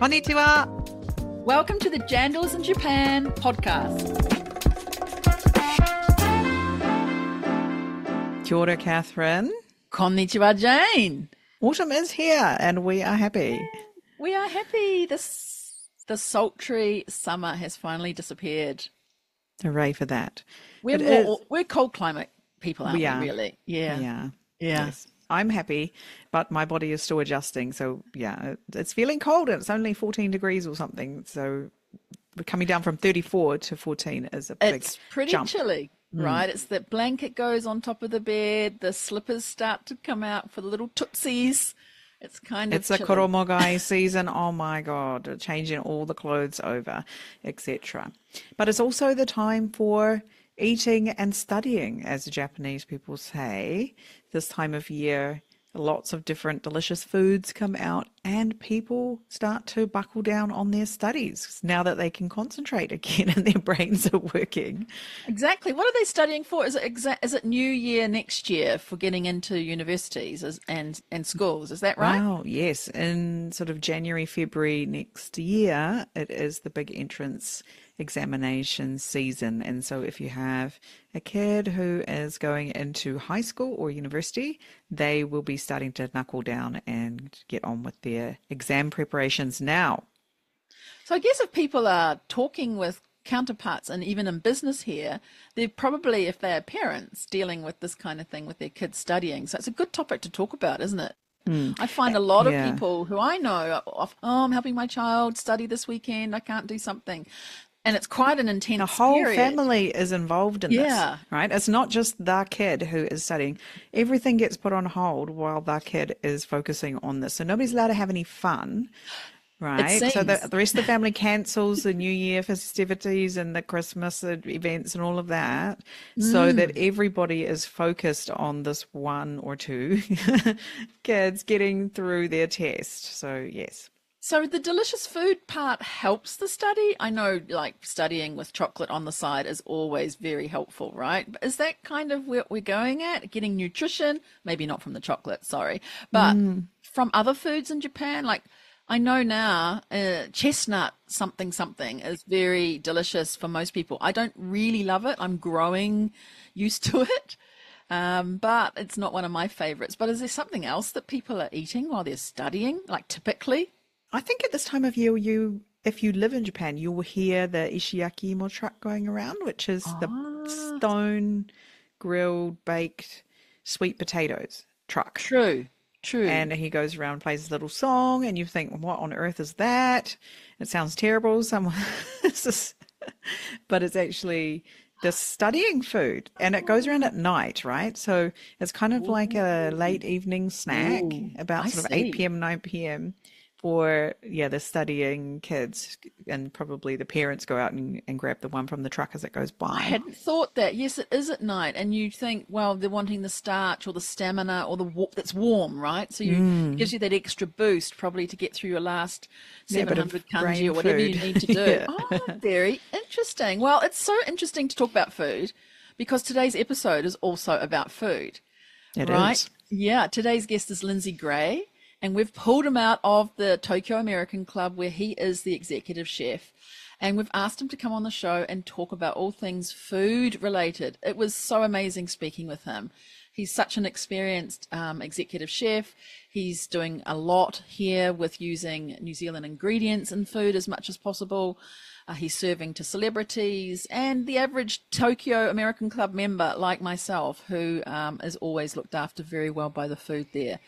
Konnichiwa. Welcome to the Jandals in Japan podcast. Kia ora, Catherine. Konnichiwa, Jane. Autumn is here and we are happy. We are happy. The sultry summer has finally disappeared. Hooray for that. We're cold climate people, aren't we really? Yeah. Yes. I'm happy, but my body is still adjusting. So, yeah, it's feeling cold and it's only 14 degrees or something. So, we're coming down from 34 to 14 is a big It's pretty jump. chilly, right? It's the blanket goes on top of the bed. The slippers start to come out for the little tootsies. It's kind of It's a chilly. koromogai season. Oh, my God. Changing all the clothes over, etc. But it's also the time for eating and studying, as the Japanese people say. This time of year, lots of different delicious foods come out and people start to buckle down on their studies now that they can concentrate again and their brains are working. Exactly. What are they studying for? Is it New Year next year for getting into universities and schools? Is that right? Wow, yes. In sort of January, February next year, it is the big entrance examination season. And so if you have a kid who is going into high school or university, they will be starting to knuckle down and get on with their exam preparations now. So I guess if people are talking with counterparts and even in business here, they're probably, if they're parents, dealing with this kind of thing with their kids studying. So it's a good topic to talk about, isn't it? I find a lot of people who I know, I'm helping my child study this weekend, I can't do something. And it's quite an intense The whole period. family is involved in this, right? It's not just the kid who is studying. Everything gets put on hold while the kid is focusing on this. So nobody's allowed to have any fun, right? So the rest of the family cancels the New Year festivities and the Christmas events and all of that so that everybody is focused on this one or two kids getting through their test. So, yes. So the delicious food part helps the study. I know like studying with chocolate on the side is always very helpful, right? But is that kind of what we're going at? Getting nutrition, maybe not from the chocolate, sorry, but from other foods in Japan? Like I know now chestnut something is very delicious for most people. I don't really love it. I'm growing used to it. But it's not one of my favorites. But is there something else that people are eating while they're studying, like typically? I think at this time of year, if you live in Japan, you will hear the ishiyaki truck going around, which is the stone grilled, baked, sweet potatoes truck. True. And he goes around, plays a little song, and you think, what on earth is that? It sounds terrible. But it's actually the studying food, and it goes around at night, right? So it's kind of like a late evening snack, about sort of 8 p.m., 9 p.m. for, the studying kids, and probably the parents go out and grab the one from the truck as it goes by. I hadn't thought that. Yes, it is at night. And you think, well, they're wanting the starch or the stamina or that's warm, right? So it gives you that extra boost probably to get through your last 700 kanji or whatever you need to do. Oh, very interesting. Well, it's so interesting to talk about food because today's episode is also about food. It is. Yeah, today's guest is Lindsay Gray. And we've pulled him out of the Tokyo American Club where he is the executive chef. And we've asked him to come on the show and talk about all things food related. It was so amazing speaking with him. He's such an experienced executive chef. He's doing a lot here with using New Zealand ingredients in food as much as possible. He's serving to celebrities and the average Tokyo American Club member like myself, who is always looked after very well by the food there.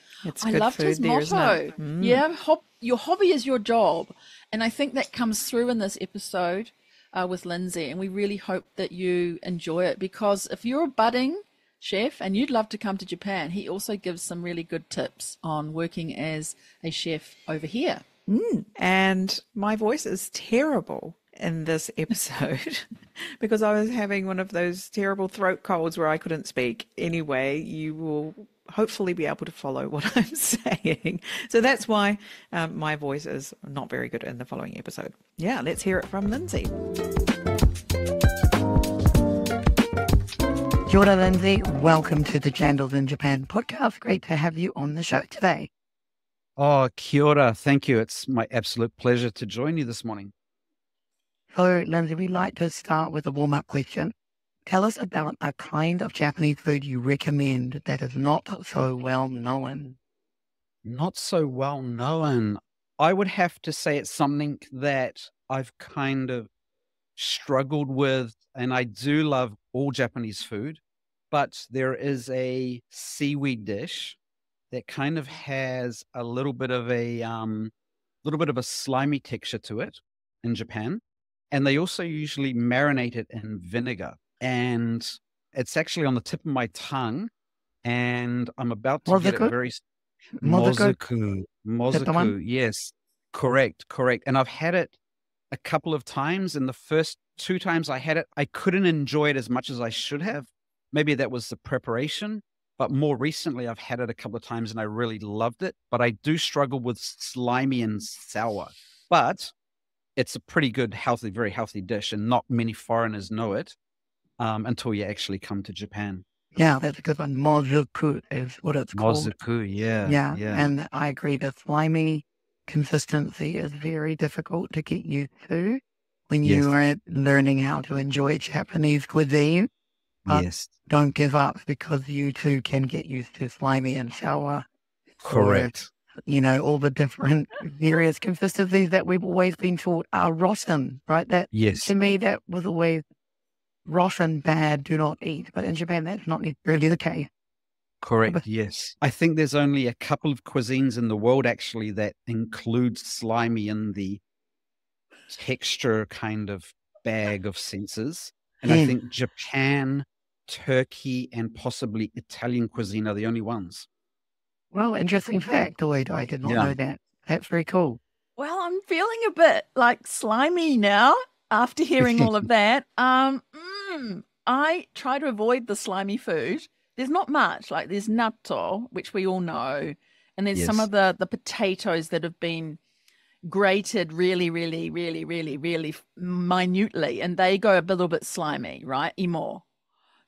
I loved his motto. Yeah, your hobby is your job. And I think that comes through in this episode with Lindsay. And we really hope that you enjoy it, because if you're a budding chef and you'd love to come to Japan, he also gives some really good tips on working as a chef over here. And my voice is terrible in this episode because I was having one of those terrible throat colds where I couldn't speak. Anyway, you will hopefully be able to follow what I'm saying. So that's why my voice is not very good in the following episode. Yeah, let's hear it from Lindsay. Kia ora, Lindsay. Welcome to the Jandals in Japan podcast. Great to have you on the show today. Oh, kia ora. Thank you. It's my absolute pleasure to join you this morning. So, Lindsay, we'd like to start with a warm-up question. Tell us about a kind of Japanese food you recommend that is not so well known. Not so well known. I would have to say it's something that I've kind of struggled with, and I do love all Japanese food, but there is a seaweed dish that kind of has a little bit of a slimy texture to it in Japan. And they also usually marinate it in vinegar. And it's actually on the tip of my tongue. And I'm about to get it Mozuku? very Mozuku? Mozuku. Yes. Correct. And I've had it a couple of times. And the first 2 times I had it, I couldn't enjoy it as much as I should have. Maybe that was the preparation. But more recently, I've had it a couple of times and I really loved it. But I do struggle with slimy and sour. But it's a pretty good, healthy, very healthy dish. And not many foreigners know it until you actually come to Japan. Yeah, that's a good one. Mozuku is what it's called. Mozuku, yeah. Yeah, and I agree. The slimy consistency is very difficult to get used to when you are learning how to enjoy Japanese cuisine. But don't give up, because you too can get used to slimy and sour. Correct. Or, all the different various consistencies that we've always been taught are rotten, right? To me, that was always rotten, bad, do not eat. But in Japan, that's not really the case. Correct, yes. I think there's only a couple of cuisines in the world actually that include slimy in the texture kind of bag of senses. And I think Japan, Turkey, and possibly Italian cuisine are the only ones. Well, interesting factoid. I did not know that. That's very cool. Well, I'm feeling a bit like slimy now after hearing all of that. I try to avoid the slimy food. There's not much. Like there's natto, which we all know, and there's some of the potatoes that have been grated really, really, really, really, really minutely, and they go a little bit slimy, right? Imo.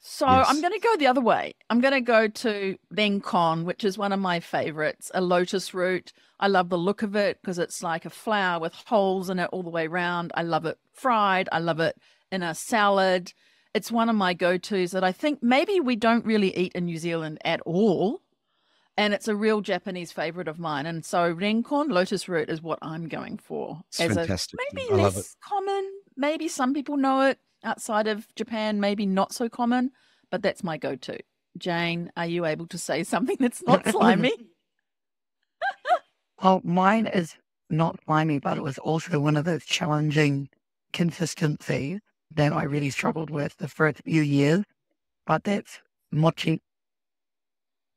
So I'm going to go the other way. I'm going to go to renkon, which is one of my favorites, a lotus root. I love the look of it because it's like a flower with holes in it all the way around. I love it fried. I love it in a salad. It's one of my go-tos that I think maybe we don't really eat in New Zealand at all. And it's a real Japanese favorite of mine. And so renkon, lotus root, is what I'm going for. It's fantastic. Maybe less common. Maybe some people know it outside of Japan, maybe not so common, but that's my go-to. Jane, are you able to say something that's not slimy? Well, mine is not slimy, but it was also one of those challenging consistencies that I really struggled with the first few years. But that's mochi.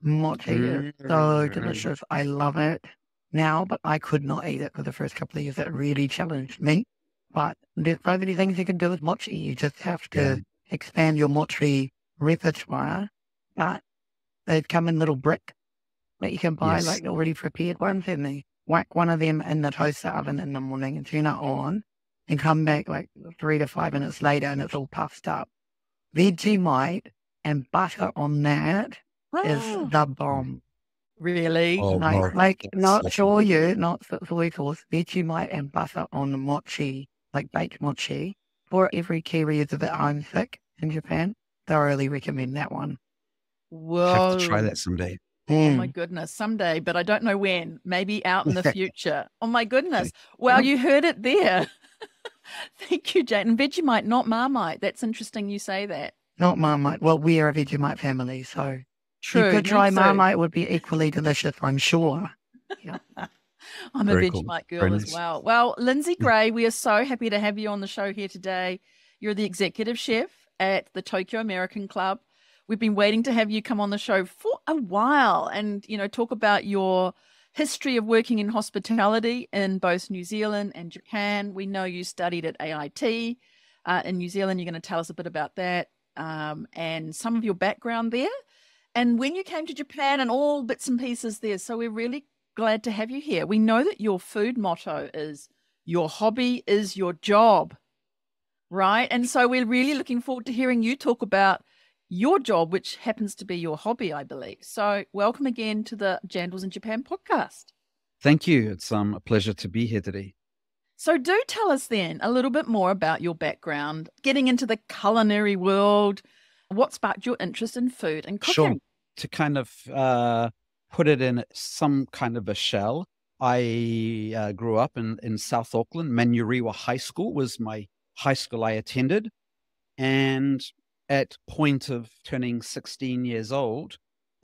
Mochi is so delicious. I love it now, but I could not eat it for the first couple of years. It really challenged me. But there's so many things you can do with mochi. You just have to expand your mochi repertoire. But they come in little bricks that you can buy, like already prepared ones, and they whack one of them in the toaster oven in the morning and turn it on and come back like 3 to 5 minutes later and it's all puffed up. Vegemite and butter on that is the bomb. Really? Not shoyu, not soy sauce, Vegemite and butter on the mochi, like baked mochi. For every Kiwi is a bit homesick in Japan, thoroughly recommend that one. Whoa. Have to try that someday. Oh my goodness, someday, but I don't know when. Maybe out in the future. Oh my goodness. Well, you heard it there. Thank you, Jane. And Vegemite, not Marmite. That's interesting you say that. Not Marmite. Well, we are a Vegemite family, so true. You could try Marmite. It would be equally delicious, I'm sure. Yeah. I'm a Vegemite girl as well. Well, Lindsay Gray, we are so happy to have you on the show here today. You're the executive chef at the Tokyo American Club. We've been waiting to have you come on the show for a while and, talk about your history of working in hospitality in both New Zealand and Japan. We know you studied at AIT in New Zealand. You're going to tell us a bit about that and some of your background there. And when you came to Japan and all bits and pieces there. So we're really glad to have you here. We know that your food motto is your hobby is your job, right? And so we're really looking forward to hearing you talk about your job, which happens to be your hobby, I believe. So welcome again to the Jandals in Japan podcast. Thank you. It's a pleasure to be here today. So do tell us then a little bit more about your background, getting into the culinary world. What sparked your interest in food and cooking? Sure. To kind of put it in some kind of a shell, I grew up in South Auckland. Manurewa High School was my high school I attended. And at point of turning 16 years old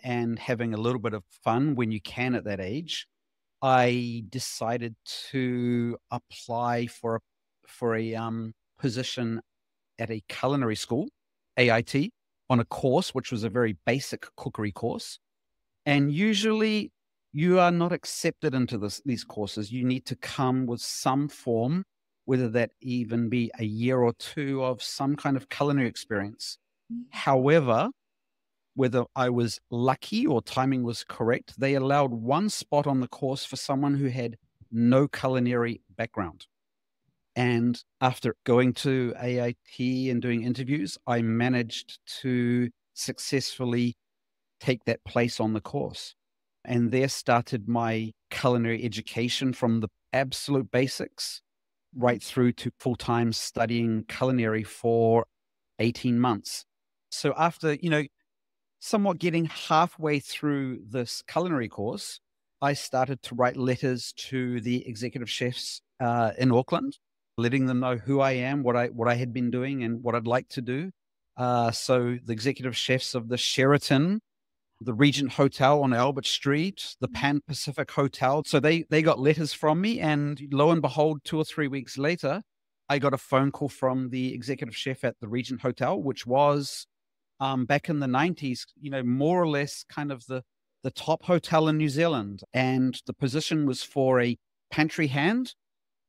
and having a little bit of fun when you can at that age, I decided to apply for a position at a culinary school, AIT, on a course which was a very basic cookery course. And usually you are not accepted into these courses. You need to come with some form, whether that even be a year or two of some kind of culinary experience. However, whether I was lucky or timing was correct, they allowed one spot on the course for someone who had no culinary background. And after going to AIT and doing interviews, I managed to successfully take that place on the course. And there started my culinary education from the absolute basics right through to full-time studying culinary for 18 months. So after, somewhat getting halfway through this culinary course, I started to write letters to the executive chefs in Auckland, letting them know who I am, what I had been doing, and what I'd like to do. So the executive chefs of the Sheraton, the Regent Hotel on Albert Street, the Pan Pacific Hotel. So they got letters from me, and lo and behold, 2 or 3 weeks later, I got a phone call from the executive chef at the Regent Hotel, which was back in the 90s, more or less kind of the top hotel in New Zealand. And the position was for a pantry hand.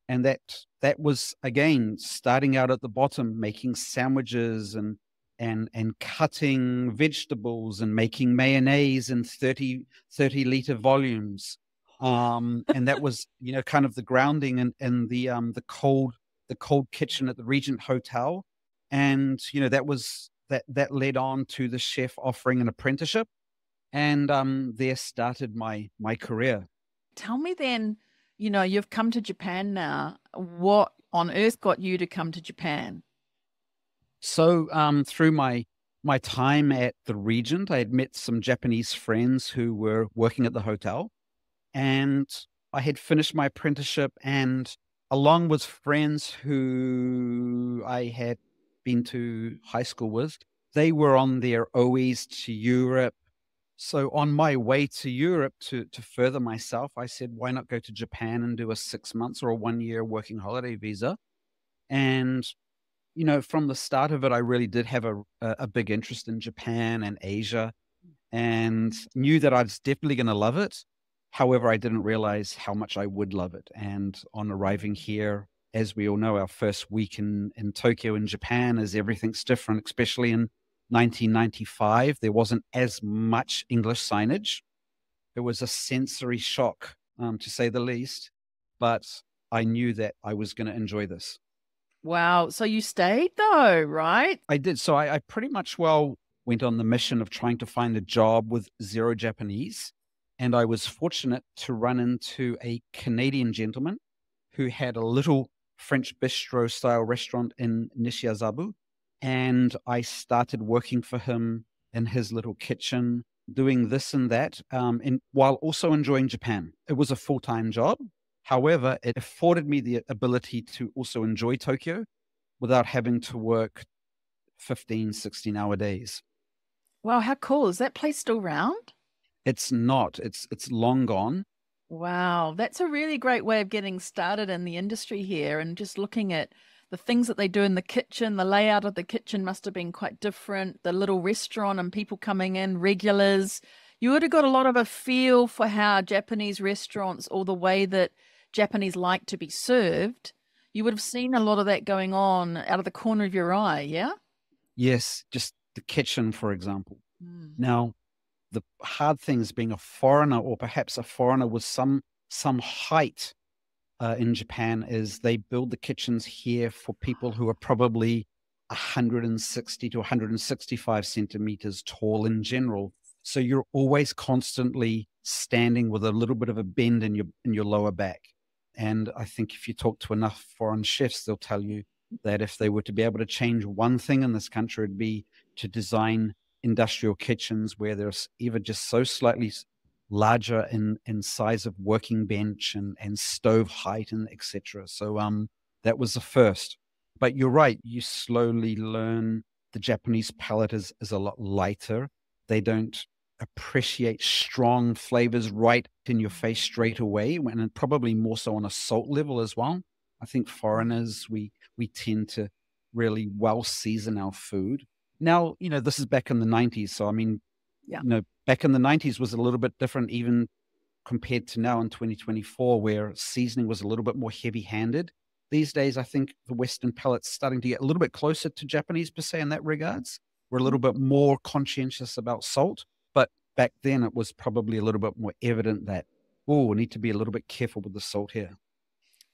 And that was, again, starting out at the bottom, making sandwiches and cutting vegetables and making mayonnaise in 30-liter volumes. And that was, kind of the grounding in the cold kitchen at the Regent Hotel. And, that led on to the chef offering an apprenticeship, and there started my career. Tell me then, you've come to Japan now. What on earth got you to come to Japan? So through my time at the Regent, I had met some Japanese friends who were working at the hotel, and I had finished my apprenticeship, and along with friends who I had been to high school with, they were on their OEs to Europe. So on my way to Europe to further myself, I said, why not go to Japan and do a 6 months or a 1 year working holiday visa? And, from the start of it, I really did have a big interest in Japan and Asia, and knew that I was definitely going to love it. However, I didn't realize how much I would love it. And on arriving here, as we all know, our first week in Tokyo in Japan is everything's different, especially in 1995. There wasn't as much English signage. It was a sensory shock, to say the least, but I knew that I was going to enjoy this. Wow. So you stayed though, right? I did. So I pretty much went on the mission of trying to find a job with zero Japanese. And I was fortunate to run into a Canadian gentleman who had a little French bistro style restaurant in Nishiazabu. And I started working for him in his little kitchen, doing this and that, while also enjoying Japan. It was a full-time job. However, it afforded me the ability to also enjoy Tokyo without having to work 15, 16-hour days. Wow, how cool. Is that place still around? It's not. It's long gone. Wow, that's a really great way of getting started in the industry here, and just looking at the things that they do in the kitchen. The layout of the kitchen must have been quite different. The little restaurant and people coming in, regulars. You would have got a lot of a feel for how Japanese restaurants, or the way that Japanese like to be served. You would have seen a lot of that going on out of the corner of your eye, yeah? Yes, just the kitchen, for example. Now, the hard thing is being a foreigner, or perhaps a foreigner with some height in Japan, is they build the kitchens here for people who are probably 160 to 165 centimeters tall in general. So you're always constantly standing with a little bit of a bend in your lower back. And I think if you talk to enough foreign chefs, they'll tell you that if they were to be able to change one thing in this country, it'd be to design industrial kitchens where there's even just so slightly larger in size of working bench and stove height and etc. So that was the first. But you're right, you slowly learn the Japanese palate is a lot lighter. They don't appreciate strong flavors right in your face straight away, and probably more so on a salt level as well. I think foreigners, we tend to really well season our food. Now, this is back in the 90s. So, I mean, back in the 90s was a little bit different even compared to now in 2024, where seasoning was a little bit more heavy-handed. These days, I think the Western palate's starting to get a little bit closer to Japanese per se in that regards. We're a little bit more conscientious about salt, but back then it was probably a little bit more evident that, we need to be a little bit careful with the salt here.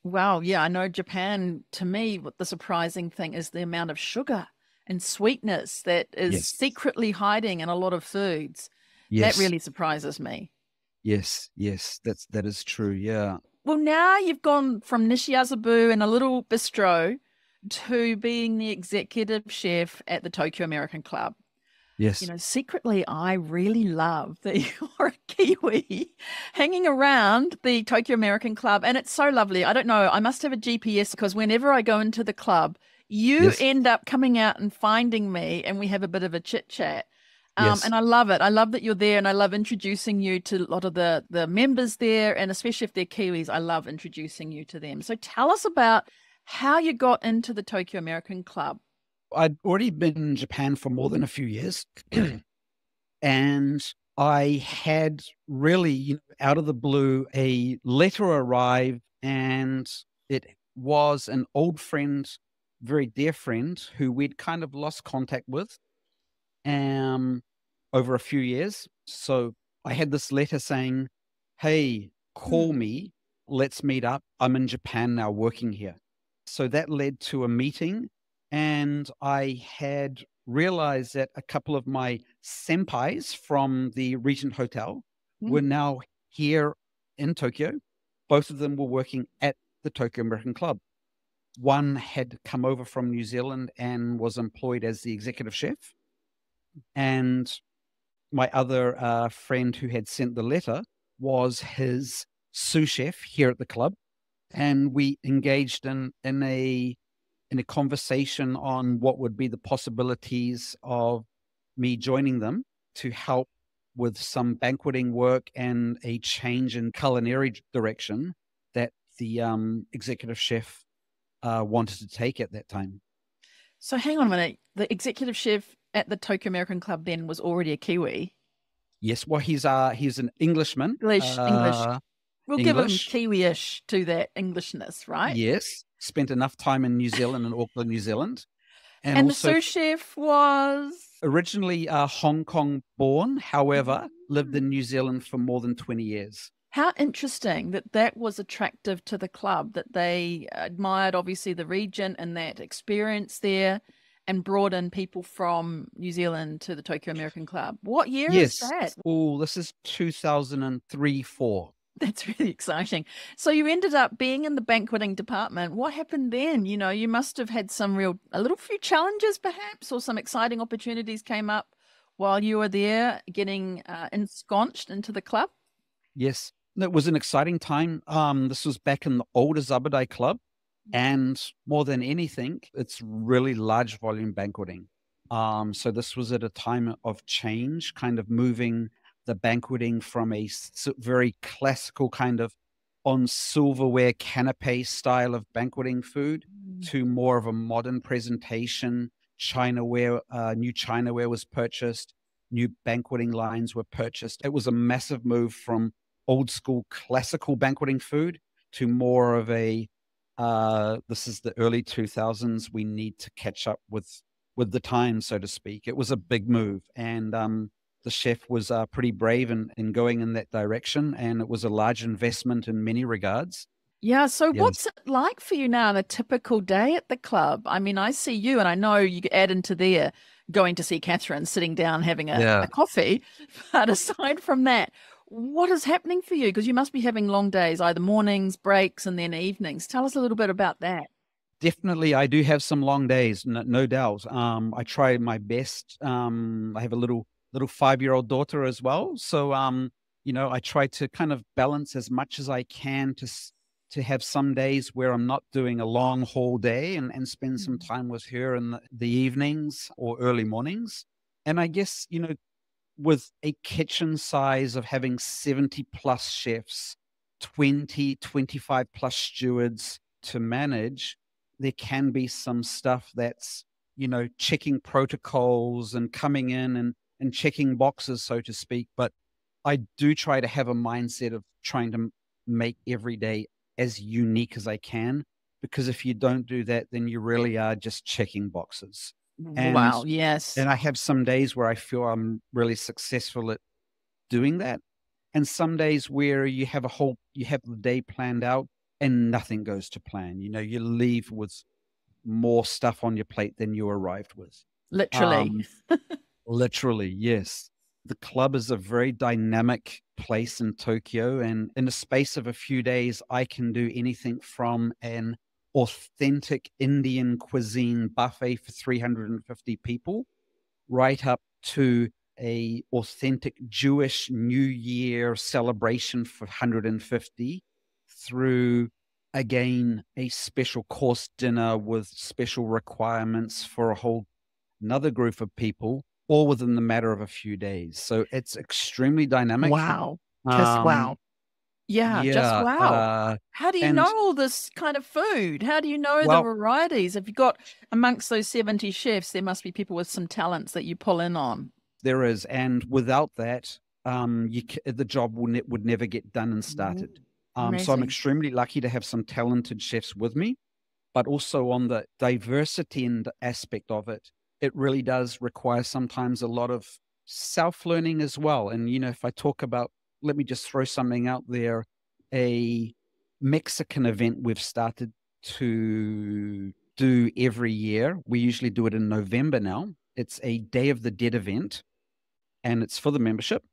Wow, yeah, I know Japan, to me, what the surprising thing is the amount of sugar and sweetness that is secretly hiding in a lot of foods. That really surprises me. Yes, that is true, yeah. Well, now you've gone from Nishiazabu and a little bistro to being the executive chef at the Tokyo American Club. Yes. Secretly, I really love that you're a Kiwi hanging around the Tokyo American Club. And it's so lovely. I don't know, I must have a GPS because whenever I go into the club, you end up coming out and finding me and we have a bit of a chit chat. And I love it. I love that you're there, and I love introducing you to a lot of the members there, and especially if they're Kiwis, I love introducing you to them. So tell us about how you got into the Tokyo American Club. I'd already been in Japan for more than a few years, and I had really, out of the blue, a letter arrive, and it was an old friend, very dear friend, who we'd kind of lost contact with over a few years. So I had this letter saying, hey, call me, let's meet up. I'm in Japan now working here. So that led to a meeting, and I had realized that a couple of my senpais from the Regent Hotel were now here in Tokyo. Both of them were working at the Tokyo American Club. One had come over from New Zealand and was employed as the executive chef. And my other friend who had sent the letter was his sous chef here at the club. And we engaged in a conversation on what would be the possibilities of me joining them to help with some banqueting work and a change in culinary direction that the executive chef wanted to take at that time. So hang on a minute. The executive chef at the Tokyo American Club then was already a Kiwi? Yes, well, he's an Englishman. English. We'll give him Kiwi-ish to that Englishness, right? Yes, spent enough time in New Zealand, in Auckland, New Zealand. And also, the sous chef was? Originally Hong Kong born, however, lived in New Zealand for more than 20 years. How interesting that was attractive to the club, that they admired, obviously, the region and that experience there, and brought in people from New Zealand to the Tokyo American Club. What year is that? Oh, this is 2003-04. That's really exciting. So you ended up being in the banqueting department. What happened then? You must have had a little few challenges perhaps, or some exciting opportunities came up while you were there getting ensconced into the club. Yes, it was an exciting time. This was back in the older Zabudai Club. And more than anything, it's really large volume banqueting. So this was at a time of change, kind of moving the banqueting from a very classical kind of on silverware canapé style of banqueting food to more of a modern presentation. Chinaware, new Chinaware was purchased, new banqueting lines were purchased. It was a massive move from old school classical banqueting food to more of a this is the early 2000s. We need to catch up with the times, so to speak. It was a big move, and the chef was pretty brave in going in that direction, and it was a large investment in many regards. Yeah. So what's it like for you now on a typical day at the club? I mean, I see you, and I know you add into there going to see Catherine, sitting down, having a coffee. But aside from that, what is happening for you? Because you must be having long days, either mornings, breaks, and then evenings. Tell us a little bit about that. Definitely, I do have some long days, no doubt. I try my best. I have a little 5-year-old daughter as well, so I try to kind of balance as much as I can to have some days where I'm not doing a long haul day and spend some time with her in the evenings or early mornings. And I guess with a kitchen size of having 70 plus chefs, 25 plus stewards to manage, there can be some stuff that's, checking protocols and coming in and checking boxes, so to speak. But I do try to have a mindset of trying to make every day as unique as I can, because if you don't do that, then you really are just checking boxes. Wow, yes. And I have some days where I feel I'm really successful at doing that. And some days where you have the day planned out and nothing goes to plan. You leave with more stuff on your plate than you arrived with. Literally. Literally, yes. The club is a very dynamic place in Tokyo. And in the space of a few days, I can do anything from an authentic Indian cuisine buffet for 350 people right up to a authentic Jewish New Year celebration for 150 through, again, a special course dinner with special requirements for another group of people, all within the matter of a few days. So it's extremely dynamic. Wow. Just wow. Yeah, just wow. How do you know all this kind of food? How do you know the varieties? If you've got amongst those 70 chefs, there must be people with some talents that you pull in on. There is. And without that, the job would never get done and started. So I'm extremely lucky to have some talented chefs with me, but also on the diversity and aspect of it, it really does require sometimes a lot of self-learning as well. And, if I talk about, let me just throw something out there, a Mexican event we've started to do every year. We usually do it in November now. It's a Day of the Dead event, and it's for the membership.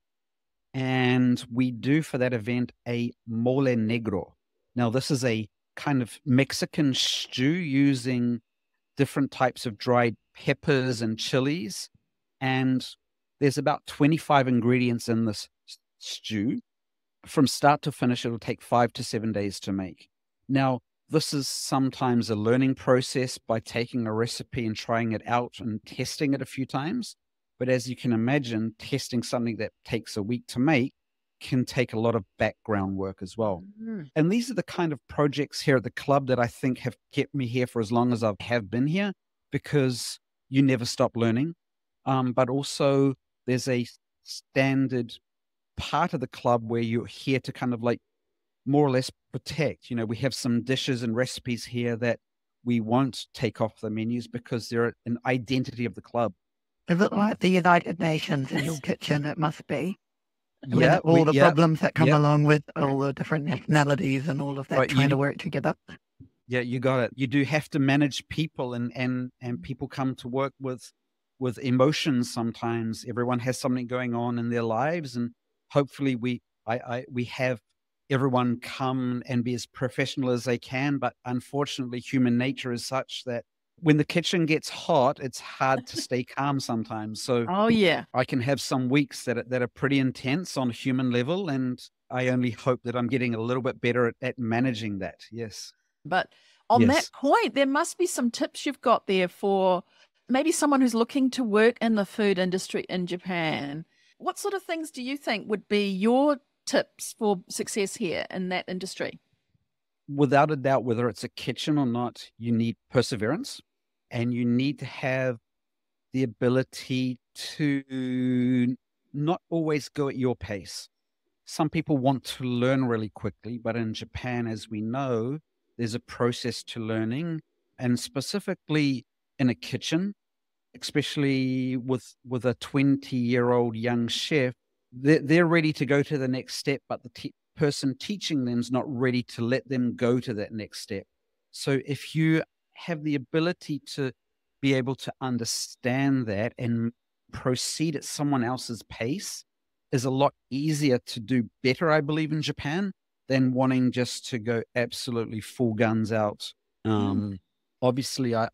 And we do for that event a mole negro. Now, this is a kind of Mexican stew using different types of dried peppers and chilies. And there's about 25 ingredients in this stew. From start to finish, it'll take 5 to 7 days to make. Now, this is sometimes a learning process by taking a recipe and trying it out and testing it a few times. But as you can imagine, testing something that takes a week to make can take a lot of background work as well. Mm-hmm. And these are the kind of projects here at the club that I think have kept me here for as long as I have been here, because you never stop learning. But also there's a standard part of the club where you're here to kind of like more or less protect. We have some dishes and recipes here that we won't take off the menus because they're an identity of the club. Is it like the United Nations in your kitchen? It must be. Yeah, all the problems that come along with all the different nationalities and all of that trying to work together. Yeah, you got it. You do have to manage people, and people come to work with emotions sometimes. Everyone has something going on in their lives, and hopefully we have everyone come and be as professional as they can. But unfortunately, human nature is such that when the kitchen gets hot, it's hard to stay calm sometimes. So I can have some weeks that are pretty intense on a human level, and I only hope that I'm getting a little bit better at managing that. Yes. But on that point, there must be some tips you've got there for maybe someone who's looking to work in the food industry in Japan. What sort of things do you think would be your tips for success here in that industry? Without a doubt, whether it's a kitchen or not, you need perseverance. And you need to have the ability to not always go at your pace. Some people want to learn really quickly, but in Japan, as we know, there's a process to learning. And specifically in a kitchen, especially with a 20-year-old young chef, they're ready to go to the next step, but the person teaching them is not ready to let them go to that next step. So if you have the ability to be able to understand that and proceed at someone else's pace, is a lot easier to do better, I believe, in Japan than wanting just to go absolutely full guns out. Obviously, I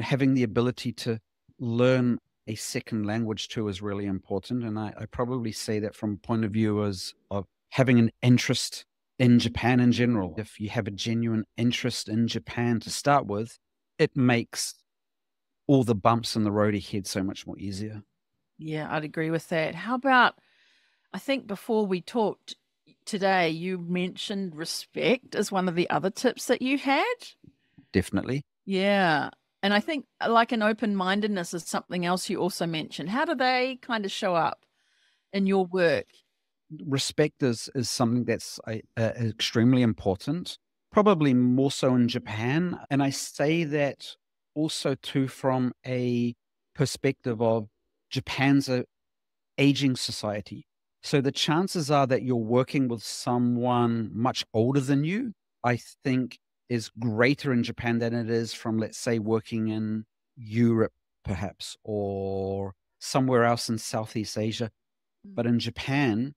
having the ability to learn a second language too is really important. And I probably say that from a point of view of having an interest in Japan in general. If you have a genuine interest in Japan to start with, it makes all the bumps in the road ahead so much more easier. Yeah, I'd agree with that. How about, I think before we talked today, you mentioned respect as one of the other tips that you had. Definitely. Yeah. And I think like an open-mindedness is something else you also mentioned. How do they kind of show up in your work? Respect is something that's extremely important, probably more so in Japan. And I say that also too from a perspective of Japan's an aging society. So the chances are that you're working with someone much older than you, I think, is greater in Japan than it is from, let's say, working in Europe, perhaps, or somewhere else in Southeast Asia. But in Japan,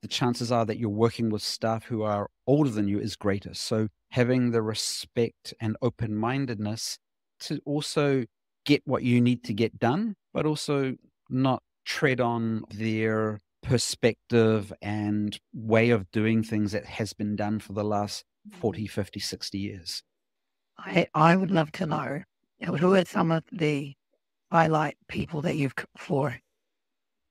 the chances are that you're working with staff who are older than you is greater. So having the respect and open-mindedness to also get what you need to get done, but also not tread on their perspective and way of doing things that has been done for the last 40, 50, 60 years. I would love to know, who are some of the highlight people that you've cooked for?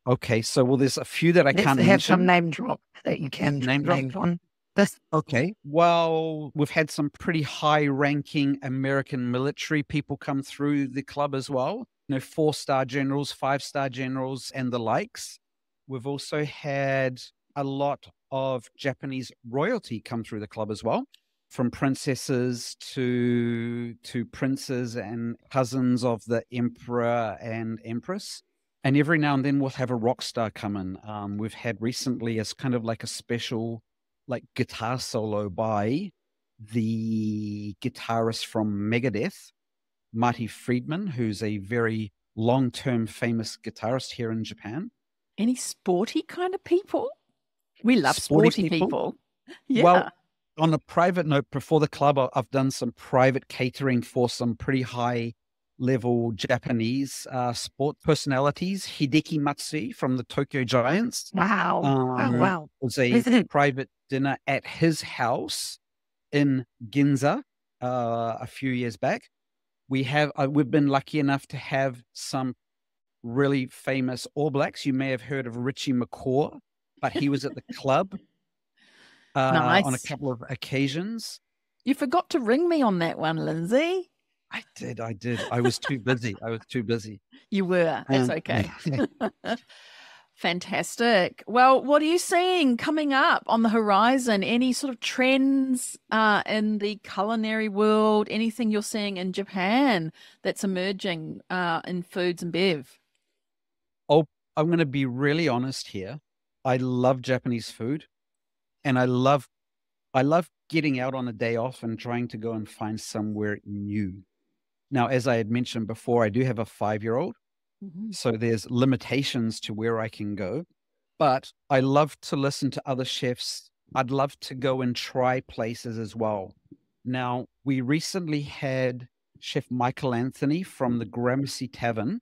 Okay, so there's a few that I can't mention. Have some name drops that you can name on this. Okay, well, we've had some pretty high-ranking American military people come through the club as well. 4-star generals, 5-star generals, and the likes. We've also had a lot of Japanese royalty come through the club as well, from princesses to princes and cousins of the emperor and empress. And every now and then we'll have a rock star come in. We've had recently as kind of like a special guitar solo by the guitarist from Megadeth, Marty Friedman, who's a very long-term famous guitarist here in Japan. Any sporty kind of people? We love sporty people. Yeah. Well, on a private note, before the club, I've done some private catering for some pretty high-level Japanese sport personalities. Hideki Matsui from the Tokyo Giants. Wow. Wow. Was a private dinner at his house in Ginza a few years back. We've been lucky enough to have some really famous All Blacks. You may have heard of Richie McCaw, but he was at the club nice. On a couple of occasions. You forgot to ring me on that one, Lindsay. I did. I was too busy. You were. It's okay. Fantastic. Well, what are you seeing coming up on the horizon? Any sort of trends in the culinary world? Anything you're seeing in Japan that's emerging in foods and bev? Oh, I'm going to be really honest here. I love Japanese food, and I love getting out on a day off and trying to go and find somewhere new. Now, as I had mentioned before, I do have a 5-year-old. So there's limitations to where I can go, but I love to listen to other chefs. I'd love to go and try places as well. Now, we recently had Chef Michael Anthony from the Gramercy Tavern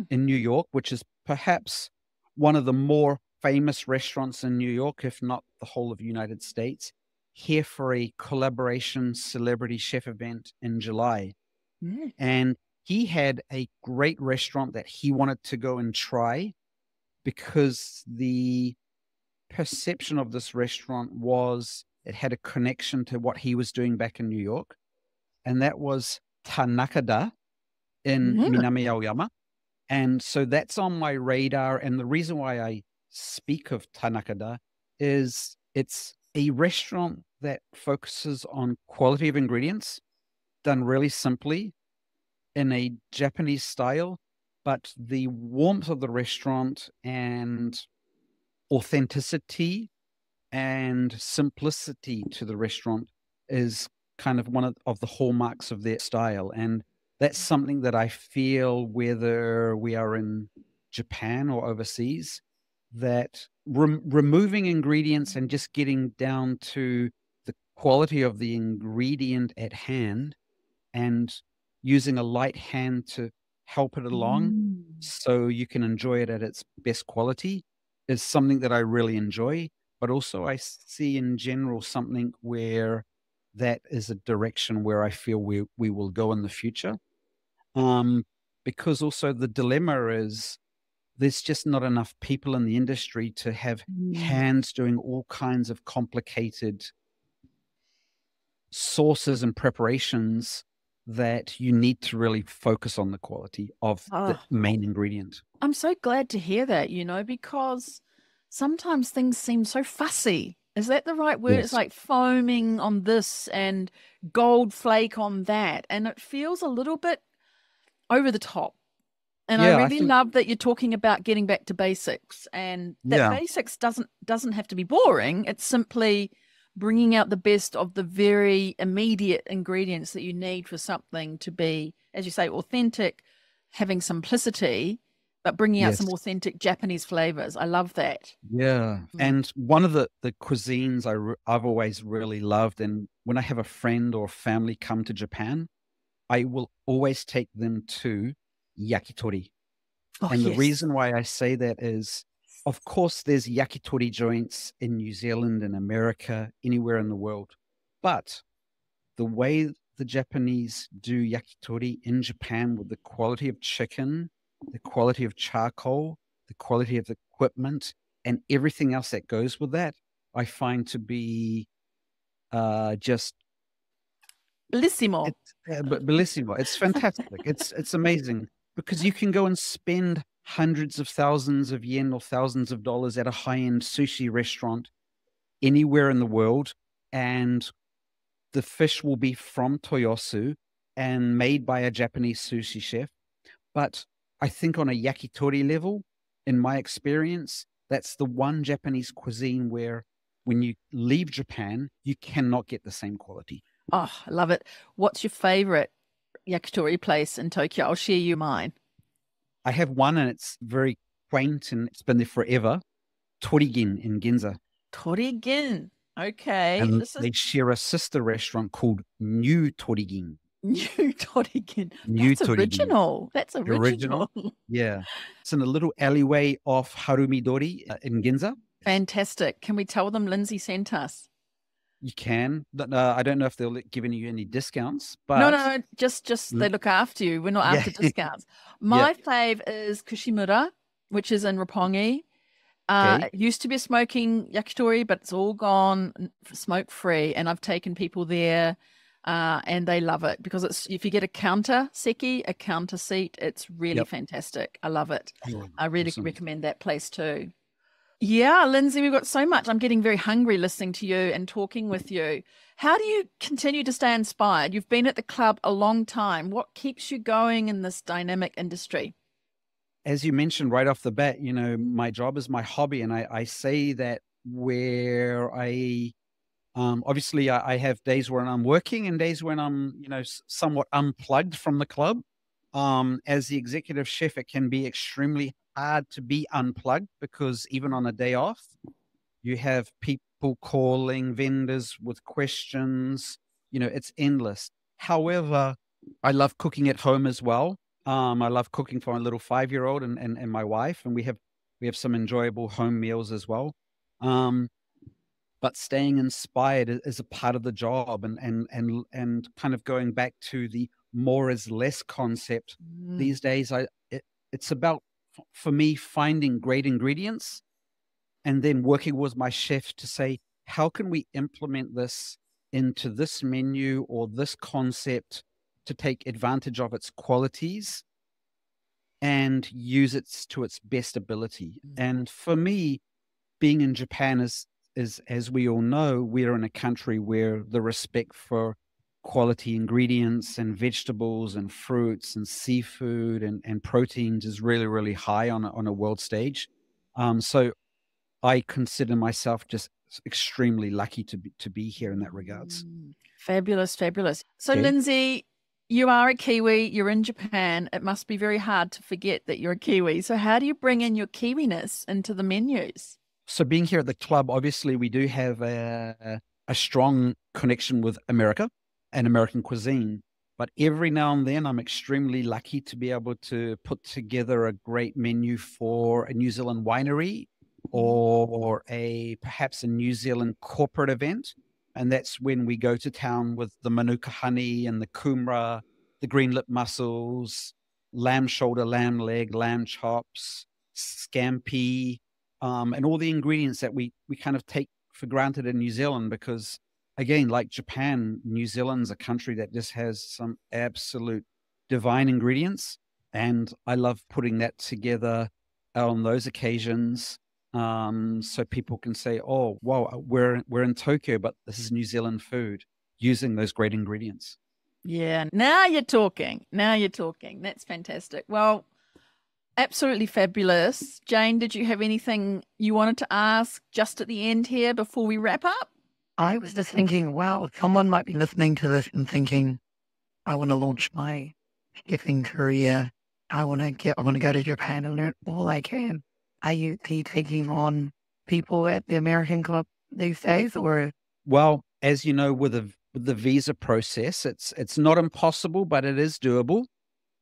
in New York, which is perhaps one of the more famous restaurants in New York, if not the whole of the United States, here for a collaboration celebrity chef event in July. And he had a great restaurant that he wanted to go and try because the perception of this restaurant was it had a connection to what he was doing back in New York. And that was Tanakada in Minami Aoyama. And so that's on my radar. And the reason why I speak of Tanakada is it's a restaurant that focuses on quality of ingredients done really simply in a Japanese style, but the warmth of the restaurant and authenticity and simplicity to the restaurant is kind of one of the hallmarks of their style. And that's something that I feel, whether we are in Japan or overseas, that removing ingredients and just getting down to the quality of the ingredient at hand and using a light hand to help it along so you can enjoy it at its best quality is something that I really enjoy. But also I see in general something where that is a direction where I feel we will go in the future. Because also the dilemma is there's just not enough people in the industry to have hands doing all kinds of complicated sauces and preparations that you need to really focus on the quality of the main ingredient. I'm so glad to hear that, because sometimes things seem so fussy. Is that the right word? Yes. It's like foaming on this and gold flake on that. And it feels a little bit over the top. And I really love that you're talking about getting back to basics, and that basics doesn't have to be boring. It's simply bringing out the best of the very immediate ingredients that you need for something to be, as you say, authentic, having simplicity, but bringing out some authentic Japanese flavors. I love that. Yeah. And one of the cuisines I've always really loved, and when I have a friend or family come to Japan, I will always take them to yakitori. And the reason why I say that is, of course, there's yakitori joints in New Zealand and America, anywhere in the world. But the way the Japanese do yakitori in Japan, with the quality of chicken, the quality of charcoal, the quality of the equipment, and everything else that goes with that, I find to be just bellissimo. Bellissimo. It's fantastic. It's amazing, because you can go and spend hundreds of thousands of yen or thousands of dollars at a high-end sushi restaurant anywhere in the world, and the fish will be from Toyosu and made by a Japanese sushi chef. But I think on a yakitori level, in my experience, that's the one Japanese cuisine where when you leave Japan, you cannot get the same quality. Oh, I love it. What's your favorite yakitori place in Tokyo? I'll share you mine. I have one, and it's very quaint, and it's been there forever. Torigin in Ginza. Torigin. Okay. And they share a sister restaurant called New Torigin. New Torigin. That's original. That's original. Yeah. It's in a little alleyway off Harumidori in Ginza. Fantastic. Can we tell them Lindsay sent us? You can. I don't know if they're giving you any discounts, but no, just they look after you. We're not after discounts. My fave is Kushimura, which is in Roppongi. It used to be a smoking yakitori, but it's all gone smoke free, and I've taken people there, and they love it, because it's, if you get a counter seki, a counter seat, it's really fantastic. I love it. I really recommend that place too. Yeah, Lindsay, we've got so much. I'm getting very hungry listening to you and talking with you. How do you continue to stay inspired? You've been at the club a long time. What keeps you going in this dynamic industry? As you mentioned right off the bat, my job is my hobby. And I say that where I, obviously I have days when I'm working and days when I'm, somewhat unplugged from the club. As the executive chef, it can be extremely hard to be unplugged, because even on a day off, you have people calling, vendors with questions, it's endless. However, I love cooking at home as well. I love cooking for my little 5-year-old and my wife, and we have some enjoyable home meals as well. But staying inspired is a part of the job, and kind of going back to the more is less concept. These days, it's about, for me, finding great ingredients and then working with my chef to say, how can we implement this into this menu or this concept to take advantage of its qualities and use it to its best ability. And for me, being in Japan is, as we all know, we're in a country where the respect for quality ingredients and vegetables and fruits and seafood and proteins is really, really high on a world stage. So I consider myself just extremely lucky to be here in that regards. Fabulous, fabulous. So Lindsay, you are a Kiwi, you're in Japan. It must be very hard to forget that you're a Kiwi. So how do you bring in your Kiwiness into the menus? So being here at the club, obviously we do have a strong connection with America and American cuisine. But every now and then I'm extremely lucky to be able to put together a great menu for a New Zealand winery or perhaps a New Zealand corporate event. And that's when we go to town with the Manuka honey and the kumara, the green lip mussels, lamb shoulder, lamb leg, lamb chops, scampi, and all the ingredients that we kind of take for granted in New Zealand, because again, like Japan, New Zealand's a country that just has some absolute divine ingredients. And I love putting that together on those occasions. So people can say, oh, wow, we're in Tokyo, but this is New Zealand food using those great ingredients. Yeah. Now you're talking. That's fantastic. Well, absolutely fabulous. Jane, did you have anything you wanted to ask just at the end here before we wrap up? I was just thinking, wow, someone might be listening to this and thinking, I want to launch my chefing career. I want to go to Japan and learn all I can. Are you taking on people at the American Club these days, or? Well, as you know, with the visa process, it's not impossible, but it is doable.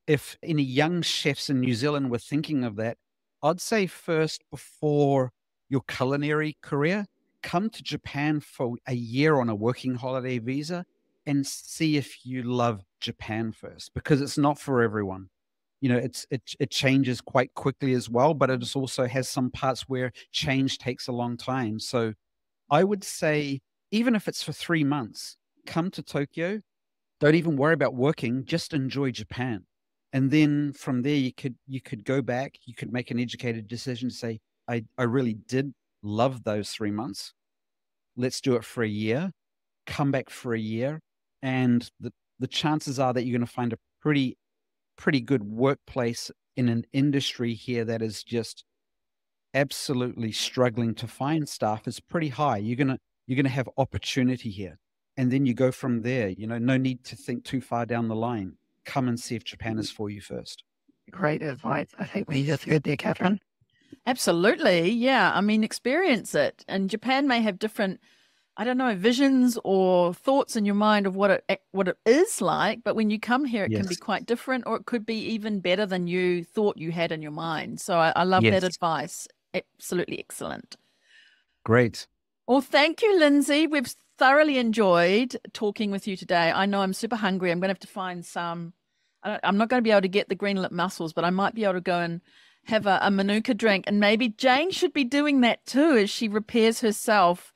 If any young chefs in New Zealand were thinking of that, I'd say first, before your culinary career, come to Japan for a year on a working holiday visa and see if you love Japan first, because it's not for everyone. You know, it changes quite quickly as well, but it also has some parts where change takes a long time. So I would say, even if it's for 3 months, come to Tokyo. Don't even worry about working, just enjoy Japan. And then from there, you could go back, you could make an educated decision to say, I really did love those 3 months. Let's do it for a year, come back for a year. And the chances are that you're going to find a pretty good workplace in an industry here that is just absolutely struggling to find staff is pretty high. You're going to have opportunity here. And then you go from there. You know, no need to think too far down the line. Come and see if Japan is for you first. Great advice. I think we just heard there, Catherine. Absolutely. Yeah. I mean, experience it. And Japan may have different, I don't know, visions or thoughts in your mind of what it is like. But when you come here, it can be quite different, or it could be even better than you thought you had in your mind. So I love that advice. Absolutely excellent. Great. Well, thank you, Lindsay. We've thoroughly enjoyed talking with you today. I know I'm super hungry. I'm going to have to find some. I'm not going to be able to get the green lip mussels, but I might be able to go and have a Manuka drink. And maybe Jane should be doing that too as she repairs herself,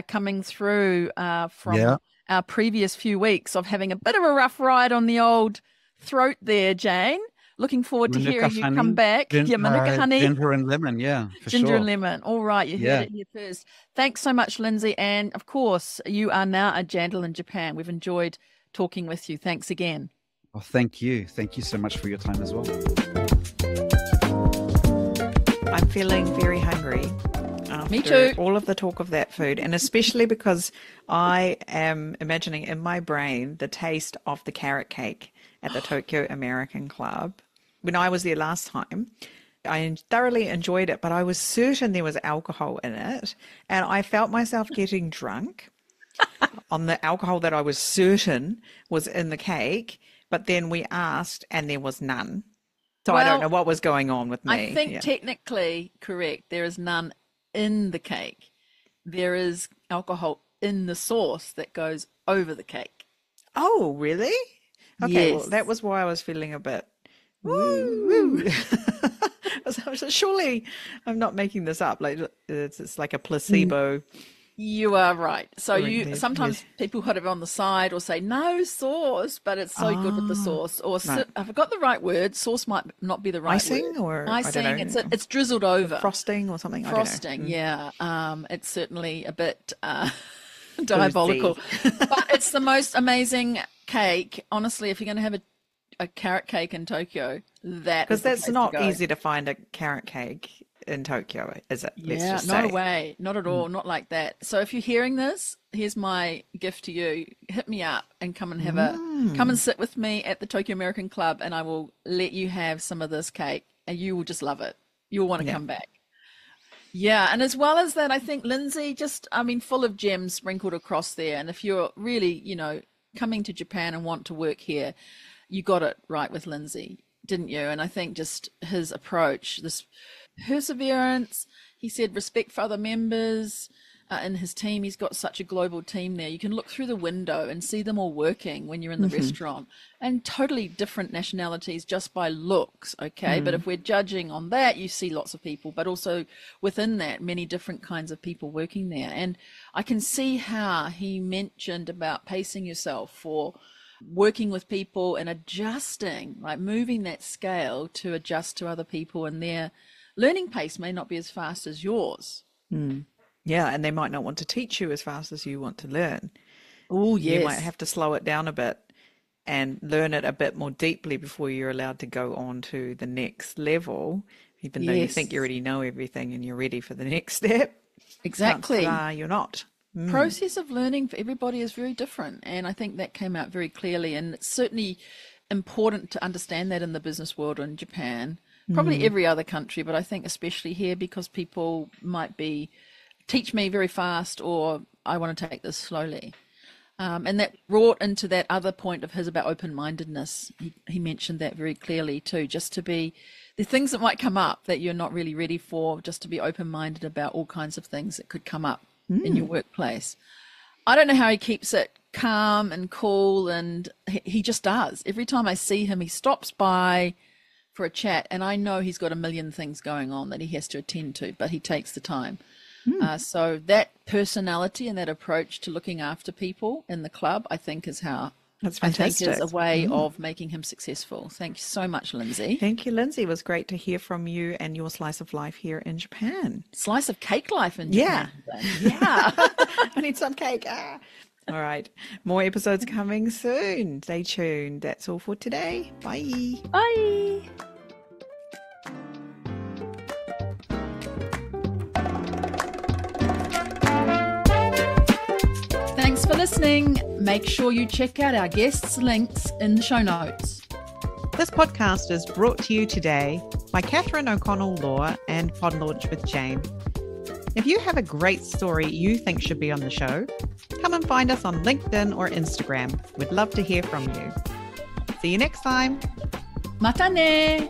coming through from our previous few weeks of having a bit of a rough ride on the old throat there, Jane. Looking forward to hearing you come back. Manuka honey. Ginger and lemon, Ginger and lemon. All right, you heard it here first. Thanks so much, Lindsay. And of course, you are now a Jandal in Japan. We've enjoyed talking with you. Thanks again. Well, thank you. Thank you so much for your time as well. I'm feeling very hungry. Me too. All of the talk of that food, and especially because I am imagining in my brain the taste of the carrot cake at the Tokyo American Club. When I was there last time, I thoroughly enjoyed it, but I was certain there was alcohol in it, and I felt myself getting drunk on the alcohol that I was certain was in the cake, but then we asked and there was none. So I don't know what was going on with me. I think technically correct. There is none in the cake. There is alcohol in the sauce that goes over the cake. Oh, really? Okay, yes. Well, that was why I was feeling a bit woo. Surely I'm not making this up. Like it's like a placebo. You are right. So sometimes people put it on the side or say no sauce, but it's so good with the sauce. Or I forgot the right word. Sauce might not be the right word. Or icing. It's drizzled over. Frosting or something. Frosting. Yeah. It's certainly a bit diabolical, but it's the most amazing cake. Honestly, if you're going to have a carrot cake in Tokyo, because that's not easy to find a carrot cake in Tokyo, is it? Yeah, no way, not at all, not like that. So if you're hearing this, here's my gift to you: hit me up and come and come and sit with me at the Tokyo American Club, and I will let you have some of this cake, and you will just love it. You'll want to come back. Yeah, and as well as that, I think Lindsay full of gems sprinkled across there. And if you're really, coming to Japan and want to work here, you got it right with Lindsay, didn't you? And I think just his approach, this perseverance, he said respect for other members in his team. He's got such a global team there. You can look through the window and see them all working when you're in the restaurant, and totally different nationalities just by looks, okay? But if we're judging on that, you see lots of people, but also within that, many different kinds of people working there. And I can see how he mentioned about pacing yourself for working with people and adjusting, like moving that scale to adjust to other people, and their learning pace may not be as fast as yours. Yeah, and they might not want to teach you as fast as you want to learn. Oh, yes. You might have to slow it down a bit and learn it a bit more deeply before you're allowed to go on to the next level, even though you think you already know everything and you're ready for the next step. Exactly. You're not. Process of learning for everybody is very different, and I think that came out very clearly, and it's certainly important to understand that in the business world in Japan, probably every other country, but I think especially here, because people might be teach me very fast, or I want to take this slowly. And that brought into that other point of his about open-mindedness. He mentioned that very clearly too, just to be the things that might come up that you're not really ready for, just to be open-minded about all kinds of things that could come up in your workplace. I don't know how he keeps it calm and cool, and he just does. Every time I see him, he stops by for a chat, and I know he's got a million things going on that he has to attend to, but he takes the time. So that personality and that approach to looking after people in the club, I think, is how That's fantastic. I think is a way of making him successful. Thank you so much, Lindsay. Thank you, Lindsay. It was great to hear from you and your slice of life here in Japan. Slice of cake life in Japan. Yeah. I need some cake. All right. More episodes coming soon. Stay tuned. That's all for today. Bye. Bye. Thanks for listening. Make sure you check out our guests' links in the show notes. This podcast is brought to you today by Catherine O'Connell Law and Pod Launch with Jane. If you have a great story you think should be on the show, come and find us on LinkedIn or Instagram. We'd love to hear from you. See you next time. Mata ne!